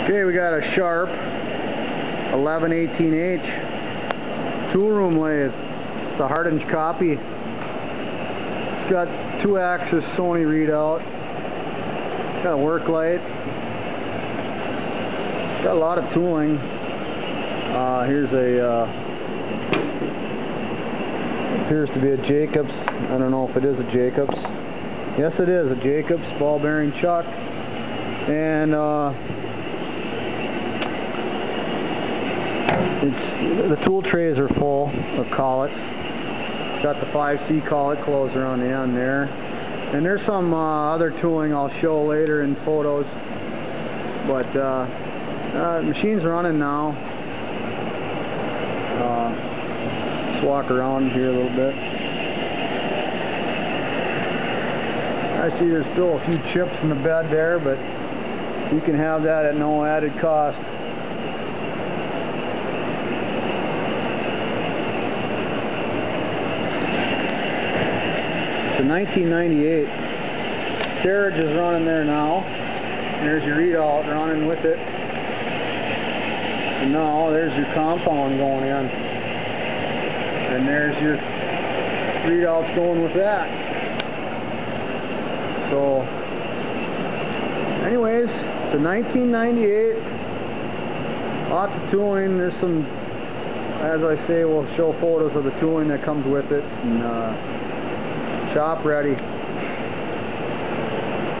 Okay, we got a Sharp 1118H tool room lathe. It's a hardened copy. It's got 2-axis Sony readout. It's got a work light. It's got a lot of tooling. Here's a appears to be a Jacobs. I don't know if it is a Jacobs. Yes, it is a Jacobs ball bearing chuck. And the tool trays are full of collets. It's got the 5C collet closer on the end there. And there's some other tooling I'll show later in photos. But the machine's running now. Just walk around here a little bit. I see there's still a few chips in the bed there, but you can have that at no added cost. It's a 1998. Carriage is running there now. There's your readout running with it. And now there's your compound going in. And there's your readouts going with that. So, anyways, it's a 1998. Lots of tooling. There's some, as I say, we'll show photos of the tooling that comes with it. And shop ready.